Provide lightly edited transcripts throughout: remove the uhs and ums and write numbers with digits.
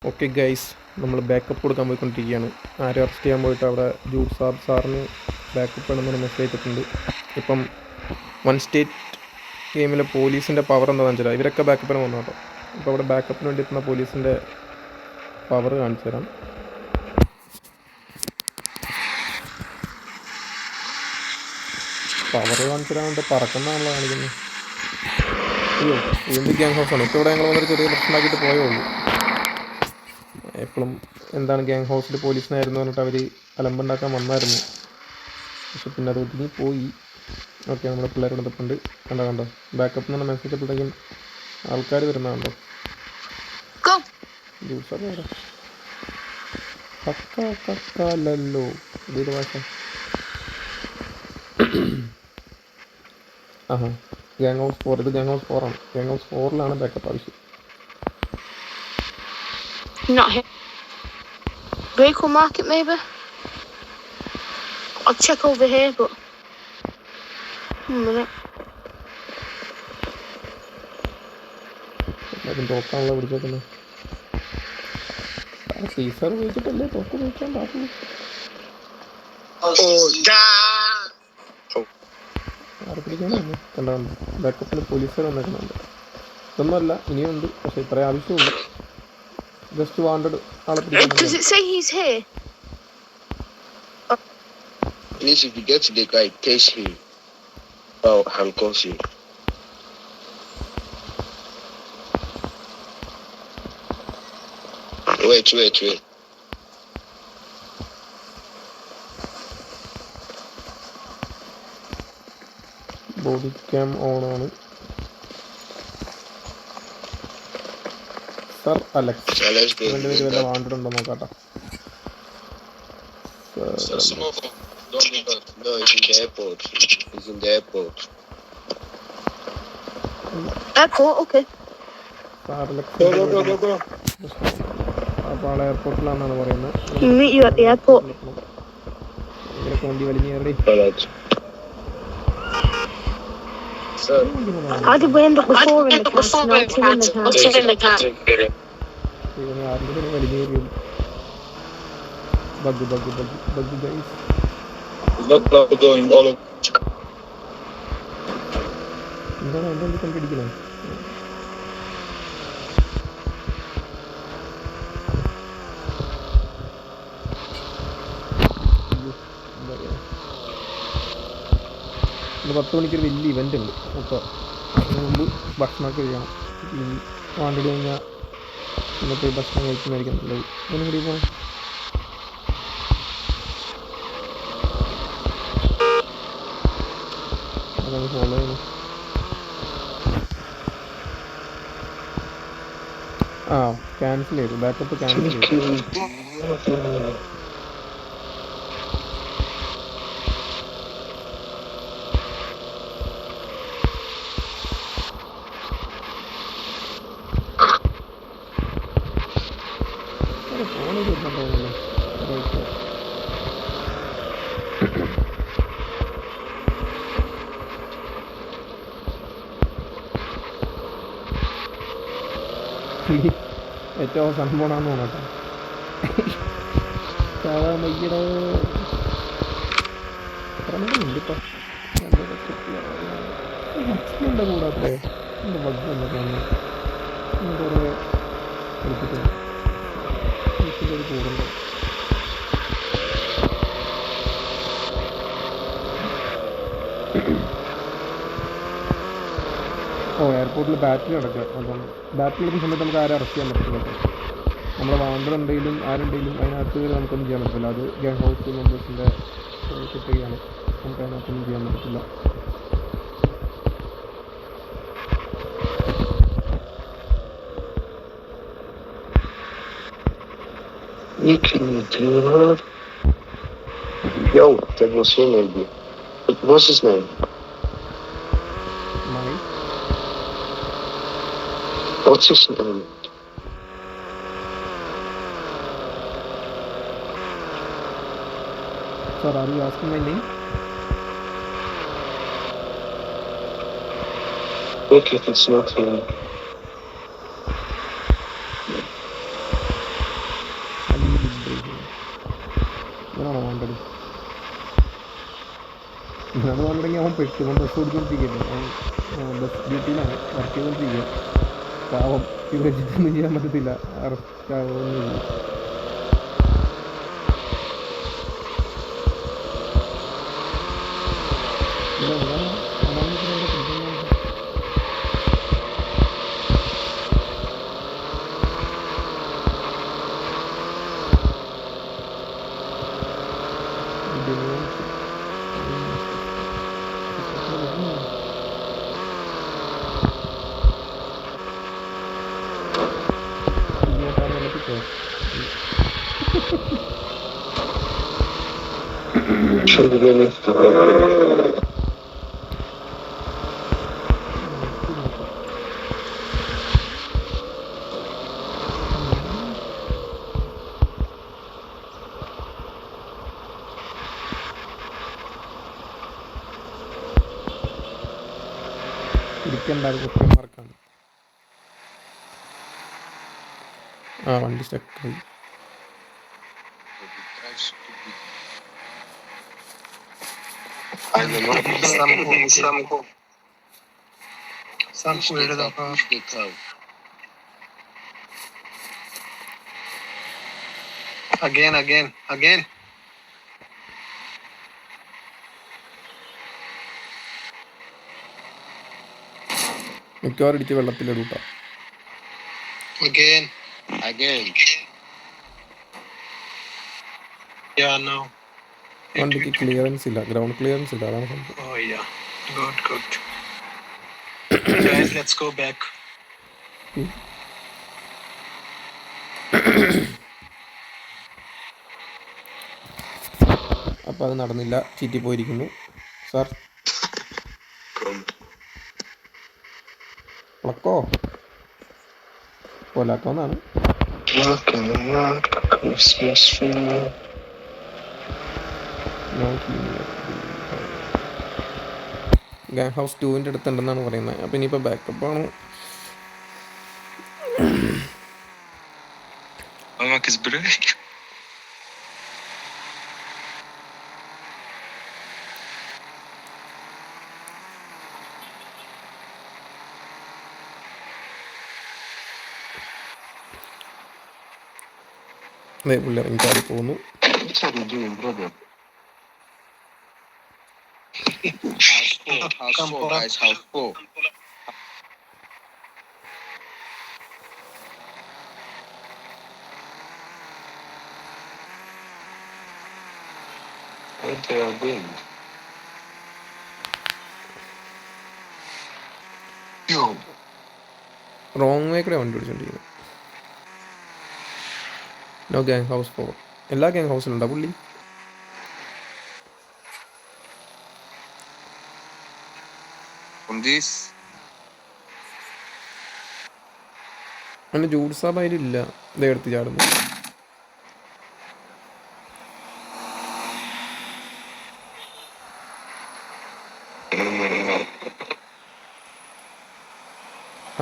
Okay guys, നമ്മൾ backup കൊടുക്കാൻ പോയിക്കൊണ്ടിരിക്കുകയാണ്. ആരും അറസ്റ്റ് ചെയ്യാൻ പോയിട്ട് അവിടെ ജൂഡ് സാറിന് ബാക്കപ്പ് വേണമെന്നൊരു മെസ്സേജ് ഇട്ടിട്ടുണ്ട്. ഇപ്പം വൺ സ്റ്റേറ്റ് ഗെയിമിലെ പോലീസിൻ്റെ പവർ എന്താണെന്ന് വെച്ചാൽ ഇവരൊക്കെ ബാക്കപ്പിന് വന്നു കേട്ടോ. അപ്പോൾ അവിടെ ബാക്കപ്പിന് വേണ്ടി എത്തുന്ന പോലീസിൻ്റെ പവർ കാണിച്ചു തരാം. പവർ കാണിച്ചു തരാൻ വേണ്ടി പറക്കുന്നതാണല്ലോ കാണിക്കുന്നത്. അയ്യോ, വീണ്ടും ഗ്യാങ് ഹൗസാണ്. ഇപ്പോൾ ഇവിടെ ഞങ്ങൾ വന്നൊരു ചെറിയ പ്രശ്നം ആക്കിയിട്ട് പോയേ ഉള്ളൂ. എപ്പോഴും എന്താണ് ഗ്യാങ് ഹൗസിൽ പോലീസിനായിരുന്നു പറഞ്ഞിട്ട് അവർ അലമ്പുണ്ടാക്കാൻ വന്നായിരുന്നു. പക്ഷെ പിന്നെ അത് ഒതുങ്ങി പോയി. ഓക്കെ, നമ്മുടെ പിള്ളേരോട് തപ്പുണ്ട്. കണ്ടോ ബാക്കപ്പ് എന്ന് പറഞ്ഞ മെസ്സേജ് അപ്പോഴത്തേക്കും ആൾക്കാർ വരുന്നതാണല്ലോ. ജ്യൂസൊക്കെ കക്കല്ലോ ഇതൊരു ഭാഷ. ആഹാ, ഗ്യാങ് ഹൗസ് 4. ഇത് ഗ്യാങ് ഹൗസ് 4 ആണ്. ഗ്യാങ് ഹൗസ് 4 ബാക്കപ്പ് ആവശ്യം. Not here. Vehicle market, maybe? I'll check over here, but... One minute. തോക്കാണല്ലോ പിടിച്ചേക്കുന്നത്. സീസർ ഉപയോഗിച്ചിട്ടല്ലേ തോക്ക് ഉപയോഗിക്കാൻ പാടുള്ളൂ. ആരെ പിടിക്കാനാണ്? കണ്ടോ, ബാക്കപ്പിൽ പോലീസുകാർ വന്നേക്കുന്നുണ്ട്. ഇതൊന്നുമല്ല, ഇനിയുണ്ട്. പക്ഷെ ഇത്രേ ആവശ്യമുള്ളൂ. ജസ്റ്റ് വാണ്ടഡ് ആളെ പിടിക്കാൻ. Does it say he's here? At least if you get to the guy, taste him. Oh, handcuffs him. Wait. Body cam on ആണ്. സർ അലക്സ് ഇവൻ്റെ പേര് വല്ല വാണ്ടഡ് ഉണ്ടോ നോക്കാട്ടോ. No, it's in the airport. It's in the airport. Airport, okay. Sir Alex അപ്പോൾ ആളെ എയർപോർട്ടിലാണെന്നാണ് പറയുന്നത്. Meet you at the airport. ഇവരൊക്കെ വണ്ടി വലിഞ്ഞേറി. How did we end up with four in the car? Not two in the car. ഇവന് ആരുടെ പേര് വലിഞ്ഞേറി. Bug guys. എന്താണ് എൻ്റെ എന്ത് കണ്ടിടിക്കണേ? ഇന്ന് 10 മണിക്കൊരു വലിയ ഇവൻ്റ് ഉണ്ട്. അപ്പോൾ അതിന് മുമ്പ് ഭക്ഷണമൊക്കെ കഴിയണം. ഈ വാണ്ടിട്ട് കഴിഞ്ഞാൽ ഇന്നത്തെ ഭക്ഷണം കഴിക്കുന്നതായിരിക്കും നല്ലത്. അതിനും കൂടി പോകണം. അതാണ് ഫോളോ ചെയ്യുന്നത്. ആ, ക്യാൻസൽ ചെയ്തു. ബാക്കപ്പ് ക്യാൻസൽ ചെയ്തു. ഫോണിൽ കിട്ടുന്നുണ്ടോന്നല്ലോ. ഏറ്റവും അവസാനം പോണാന്ന് തോന്നട്ടെ. മയ്യട എത്ര നേരമുണ്ട് ഇപ്പം? ഭക്ഷണമുണ്ട് കൂടാത്തേ. എൻ്റെ ഭക്ഷണം എന്നൊക്കെ വന്ന് കുറേ കളിച്ചിട്ടുണ്ട്. ഒരു കൂടുണ്ട്. എയർപോർട്ടിൽ ബാറ്റിൽ കിടക്കുക. അപ്പം ബാറ്റിൽ കിടക്കുന്ന സമയത്ത് നമുക്ക് ആരും അറസ്റ്റ് ചെയ്യാൻ പറ്റില്ല. നമ്മളെ വാണ്ടർ ഉണ്ടെങ്കിലും ആരുണ്ടെങ്കിലും അതിനകത്ത് നമുക്കൊന്നും ചെയ്യാൻ പറ്റില്ല. അത് ഗ്യാങ് ഹൗസ് മെമ്പേഴ്സിൻ്റെ കുട്ടിയാണ്. നമുക്ക് അതിനകത്തൊന്നും ചെയ്യാൻ പറ്റില്ല. You can do it. Yo, that was him, maybe. What's his name? Mike. What's his name? Sir, are you asking my name? Look if it's not him. അത് വന്നിട്ടുണ്ടെങ്കിൽ അവൻ പെട്ടു. അവൻ ബസ് ഓടിച്ചുകൊണ്ടിരിക്കുകയല്ലേ, അവൻ ബസ് ഡ്യൂട്ടിയിലാണ് വർക്ക് ചെയ്തുകൊണ്ടിരിക്കുക. പാവം, ഇത് വെച്ചിട്ടൊന്നും ചെയ്യാൻ പറ്റത്തില്ല, അറസ്റ്റ് ആവുകയൊന്നുമില്ല. ഇല്ല, ഇവിടെ അനാമിക്കുന്നതിൻ്റെ പിടിച്ചോണ്ടാണ്. Should we get it? ഇരിക്കേണ്ട ക്വസ്റ്റ്യൻ മാർക്കാണ്. ആ, വണ്ടി സ്റ്റക്കായി. I don't know. Some weird push the car. Again. മിക്കവാറും ഇടിച്ച് വെള്ളത്തിലിടൂട്ടാ. Again. Yeah, no. വണ്ടിക്ക് ക്ലിയറൻസ് ഇല്ല, ഗ്രൗണ്ട് ക്ലിയറൻസ് ഇല്ല, അതാണ് സംഭവം. Oh yeah. Good. Guys, let's go back. അപ്പം അത് നടന്നില്ല, ചീറ്റി പോയിരിക്കുന്നു. സാർ പ്ലക്കോ പോലാക്കോന്നാണ്. Christmas tree. ഗാങ് ഹൗസ് 2-ൻ്റെ അടുത്തുണ്ടെന്നാണ് പറയുന്നത്. അപ്പം ഇനിയിപ്പോൾ ബാക്കപ്പാണ്. Mamak is break. അതേ പുള്ളി ഇറങ്ങി ചാടി പോകുന്നു. What are you doing, brother? House 4, guys. House 4. What they are doing? Yo. Wrong വേ കൂടെ വണ്ടി ഓടിച്ചോണ്ടിരിക്കുന്നത്. No gang house 4. എല്ലാ ഗാങ് ഹൗസിലുണ്ടോ പുള്ളി? On this. അങ്ങനെ ജൂഡ് സാബ് അതിലില്ല, ഇതേ എടുത്ത് ചാടുന്നു.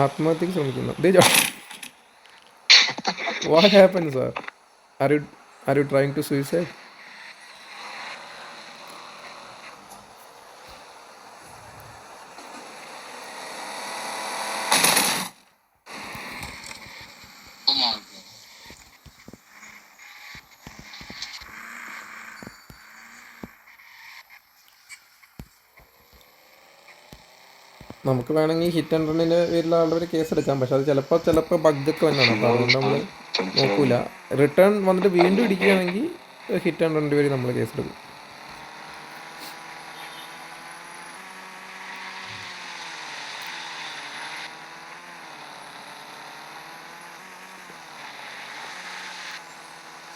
ആത്മഹത്യക്ക് ശ്രമിക്കുന്നു. What happened, sir? Are you trying to suicide? Oh my God. നമുക്ക് വേണമെങ്കിൽ ഹിറ്റ് ആൻഡ് റണ്ണിൻ്റെ പേരിൽ ആളുടെ കേസ് എടുക്കാം, പക്ഷെ അത് ചിലപ്പോൾ ബഗ്ഗൊക്കെ വന്നാണ്. അപ്പോൾ അതുകൊണ്ട് നമ്മൾ നോക്കൂല. റിട്ടേൺ വന്നിട്ട് വീണ്ടും ഇടിക്കുകയാണെങ്കിൽ ഹിറ്റ് ആൻഡ് റണ്ണിൻ്റെ പേരിൽ നമ്മൾ കേസ് എടുക്കും.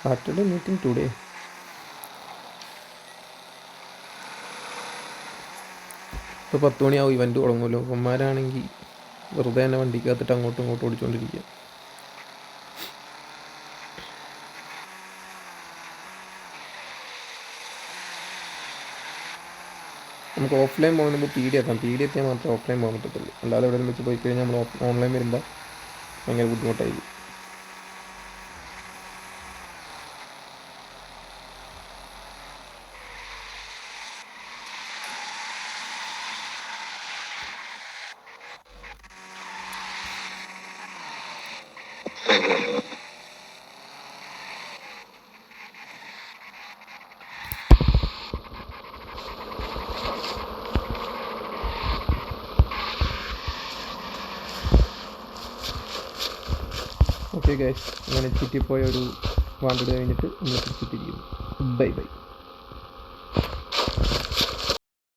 Saturday meeting today. ഇപ്പോൾ 10 മണിയാവും ഇവൻറ്റ് തുടങ്ങുമല്ലോ. അമ്മമാരാണെങ്കിൽ വെറുതെ തന്നെ വണ്ടിക്കകത്തിട്ട് അങ്ങോട്ടും ഇങ്ങോട്ടും ഓടിച്ചുകൊണ്ടിരിക്കുക. നമുക്ക് ഓഫ്ലൈൻ പോകുന്നതിന് പി ഡി എത്താം. പി ഡി എത്തിയാൽ മാത്രമേ ഓഫ്ലൈൻ പോകാൻ പറ്റത്തുള്ളൂ. അല്ലാതെ എവിടെ വെച്ച് പോയി കഴിഞ്ഞാൽ നമ്മൾ ഓൺലൈൻ വരുമ്പോൾ ഭയങ്കര ബുദ്ധിമുട്ടായിരിക്കും. ഓക്കെ ഗൈസ്, അങ്ങനെ ചുറ്റിപ്പോയ ഒരു വാണ്ടഡ് കഴിഞ്ഞിട്ട് നമ്മൾ തിരിച്ചെത്തിയിരിക്കുന്നു. Bye bye.